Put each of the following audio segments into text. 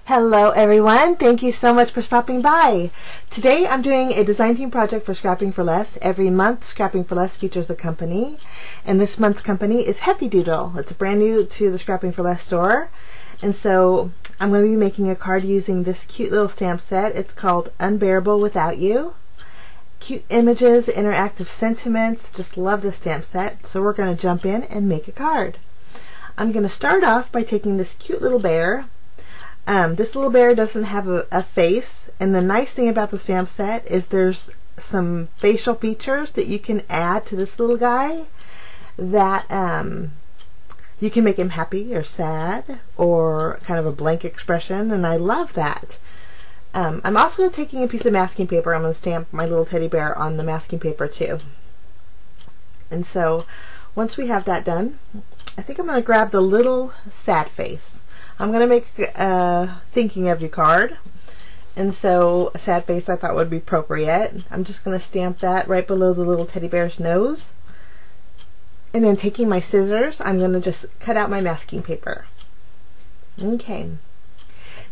Hello everyone, thank you so much for stopping by. Today I'm doing a design team project for Scrapping for Less. Every month Scrapping for Less features a company, and this month's company is Heffy Doodle. It's brand new to the Scrapping for Less store, and so I'm going to be making a card using this cute little stamp set. It's called Unbearable Without You. Cute images, interactive sentiments, just love this stamp set. So we're going to jump in and make a card. I'm going to start off by taking this cute little bear. This little bear doesn't have a face, and the nice thing about the stamp set is there's some facial features that you can add to this little guy that you can make him happy or sad or kind of a blank expression, and I love that. I'm also taking a piece of masking paper. I'm going to stamp my little teddy bear on the masking paper too. And so once we have that done, I think I'm going to grab the little sad face. I'm going to make a thinking of you card, and so a sad face I thought would be appropriate. I'm just going to stamp that right below the little teddy bear's nose, and then taking my scissors I'm going to just cut out my masking paper. Okay,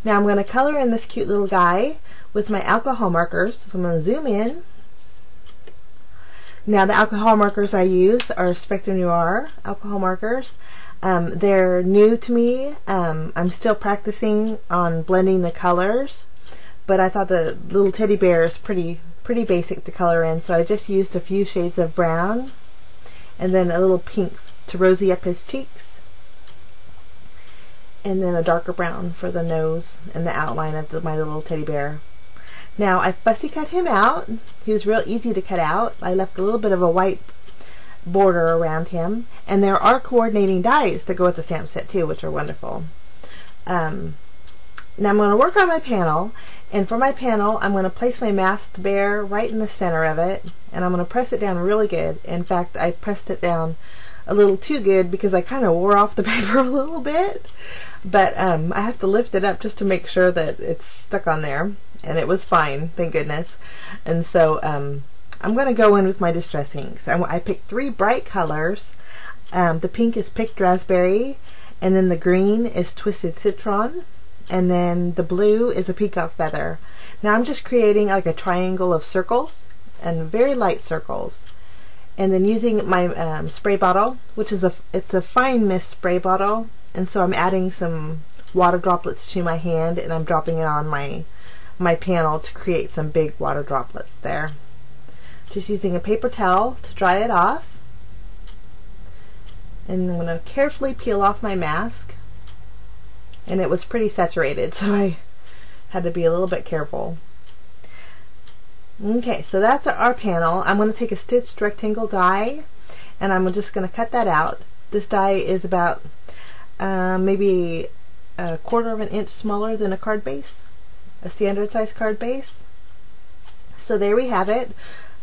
now I'm going to color in this cute little guy with my alcohol markers. So I'm going to zoom in. Now the alcohol markers I use are Spectrum Noir alcohol markers. They're new to me. I'm still practicing on blending the colors, but I thought the little teddy bear is pretty basic to color in, so I just used a few shades of brown and then a little pink to rosy up his cheeks, and then a darker brown for the nose and the outline of my little teddy bear. Now I fussy cut him out. He was real easy to cut out. I left a little bit of a white border around him, and there are coordinating dies that go with the stamp set too, which are wonderful. Now I'm going to work on my panel, and for my panel I'm going to place my masked bear right in the center of it, and I'm going to press it down really good. In fact, I pressed it down a little too good because I kind of wore off the paper a little bit, but I have to lift it up just to make sure that it's stuck on there, and it was fine, thank goodness. And so I'm going to go in with my distress inks. I picked 3 bright colors. The pink is picked raspberry, and then the green is twisted citron, and then the blue is a peacock feather. Now I'm just creating like a triangle of circles, and very light circles, and then using my spray bottle, which is it's a fine mist spray bottle, and so I'm adding some water droplets to my hand, and I'm dropping it on my panel to create some big water droplets there. Just using a paper towel to dry it off, and I'm going to carefully peel off my mask, and it was pretty saturated, so I had to be a little bit careful. Okay, so that's our panel. I'm going to take a stitched rectangle die, and I'm just going to cut that out. This die is about maybe a 1/4 of an inch smaller than a card base, a standard size card base. So there we have it,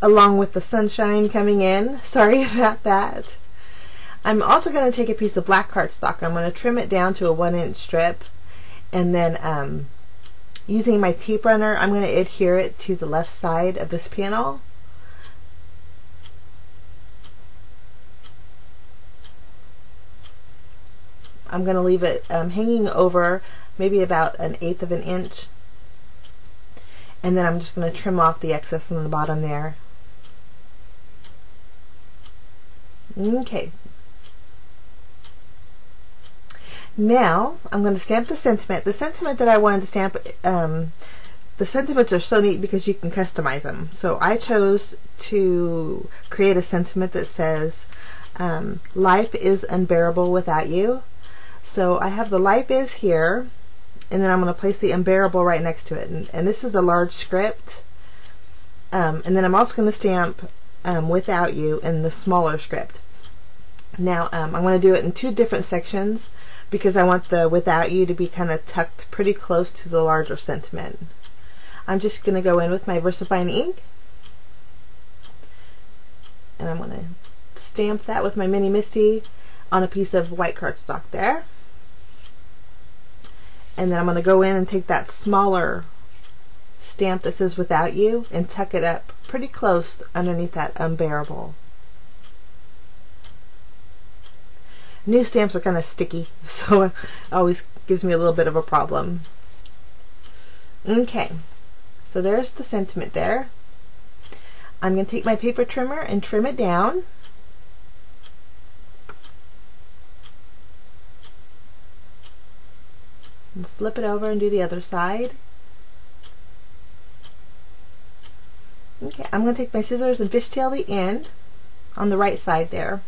along with the sunshine coming in. Sorry about that. I'm also going to take a piece of black cardstock. I'm going to trim it down to a 1-inch strip, and then using my tape runner I'm going to adhere it to the left side of this panel. I'm going to leave it hanging over maybe about 1/8 of an inch, and then I'm just going to trim off the excess on the bottom there. Okay. Now I'm going to stamp the sentiment. The sentiment that I wanted to stamp, the sentiments are so neat because you can customize them. So I chose to create a sentiment that says, life is unbearable without you. So I have the life is here, and then I'm going to place the unbearable right next to it. And this is a large script. And then I'm also going to stamp without you in the smaller script. Now I'm going to do it in 2 different sections because I want the without you to be kind of tucked pretty close to the larger sentiment. I'm just going to go in with my VersaFine ink, and I'm going to stamp that with my Mini Misty on a piece of white cardstock there. And then I'm going to go in and take that smaller stamp that says without you and tuck it up pretty close underneath that unbearable. New stamps are kind of sticky, so it always gives me a little bit of a problem. Okay, so there's the sentiment there. I'm going to take my paper trimmer and trim it down. And flip it over and do the other side. Okay, I'm going to take my scissors and fishtail the end on the right side there.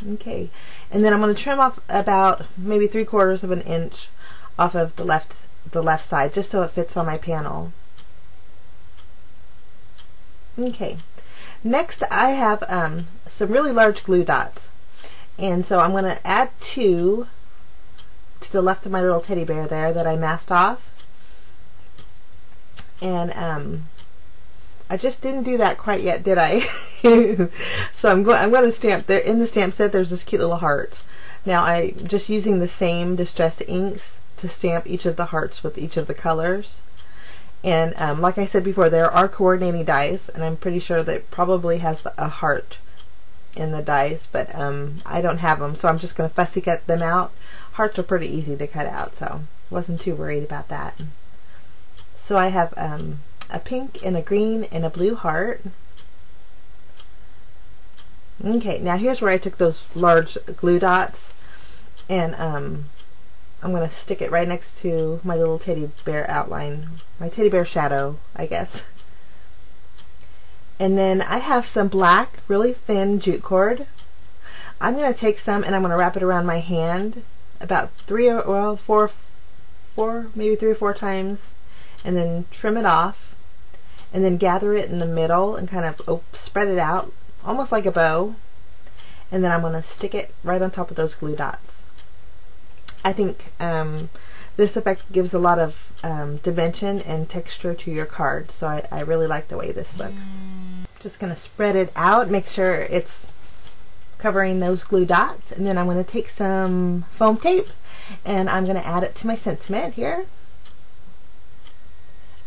Okay, and then I'm going to trim off about maybe 3/4 of an inch off of the left side, just so it fits on my panel. Okay, next I have some really large glue dots, and so I'm going to add 2 to the left of my little teddy bear there that I masked off. And I just didn't do that quite yet, did I? So I'm going to stamp there. In the stamp set there's this cute little heart. Now I'm just using the same distressed inks to stamp each of the hearts with each of the colors. And like I said before, there are coordinating dies, and I'm pretty sure that probably has a heart in the dies, but I don't have them, so I'm just going to fussy cut them out. Hearts are pretty easy to cut out, so wasn't too worried about that. So I have a pink and a green and a blue heart. Okay, now here's where I took those large glue dots, and I'm going to stick it right next to my little teddy bear outline, my teddy bear shadow, I guess. And then I have some black, really thin jute cord. I'm going to take some and I'm going to wrap it around my hand about 3 or 4, maybe 3 or 4 times, and then trim it off, and then gather it in the middle and kind of spread it out almost like a bow, and then I'm going to stick it right on top of those glue dots. I think this effect gives a lot of dimension and texture to your card, so I really like the way this looks. Just going to spread it out, make sure it's covering those glue dots, and then I'm going to take some foam tape and I'm going to add it to my sentiment here,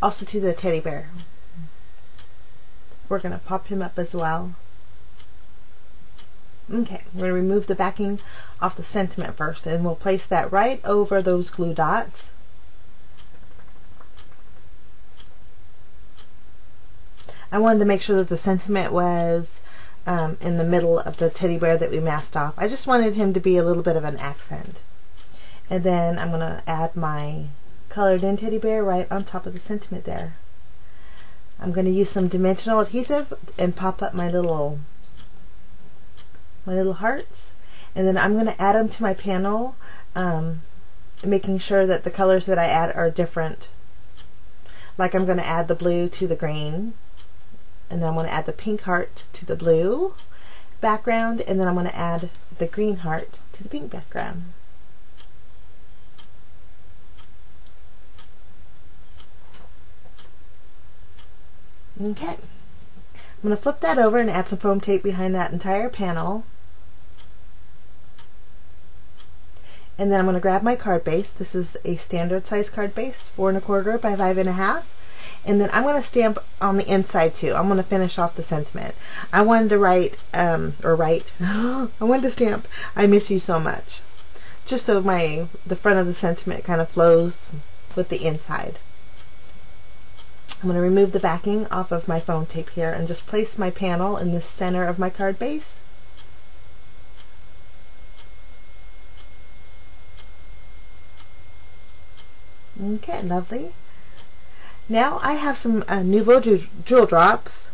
also to the teddy bear. We're going to pop him up as well. Okay, we're going to remove the backing off the sentiment first, and we'll place that right over those glue dots. I wanted to make sure that the sentiment was in the middle of the teddy bear that we masked off. I just wanted him to be a little bit of an accent. And then I'm going to add my colored in teddy bear right on top of the sentiment there. I'm going to use some dimensional adhesive and pop up my little hearts, and then I'm going to add them to my panel, making sure that the colors that I add are different. Like I'm going to add the blue to the green, and then I'm going to add the pink heart to the blue background, and then I'm going to add the green heart to the pink background. Okay, I'm going to flip that over and add some foam tape behind that entire panel. And then I'm going to grab my card base. This is a standard size card base, 4 1/4 by 5 1/2. And then I'm going to stamp on the inside too. I'm going to finish off the sentiment. I wanted to write, I wanted to stamp, "I miss you so much," just so the front of the sentiment kind of flows with the inside. I'm going to remove the backing off of my foam tape here and just place my panel in the center of my card base. Okay, lovely. Now I have some Nouveau Jewel Drops.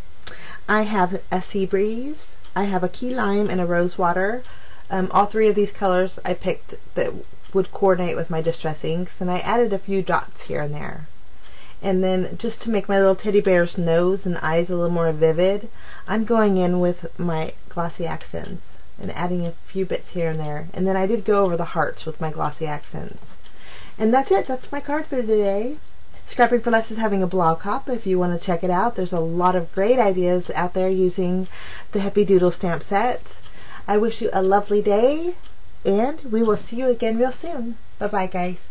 I have a Sea Breeze, I have a Key Lime, and a Rose Water. All 3 of these colors I picked that would coordinate with my distress inks, and I added a few dots here and there. And then just to make my little teddy bear's nose and eyes a little more vivid, I'm going in with my glossy accents and adding a few bits here and there. And then I did go over the hearts with my glossy accents. And that's it. That's my card for today. Scrapping for Less is having a blog hop if you want to check it out. There's a lot of great ideas out there using the Heffy Doodle stamp sets. I wish you a lovely day, and we will see you again real soon. Bye-bye, guys.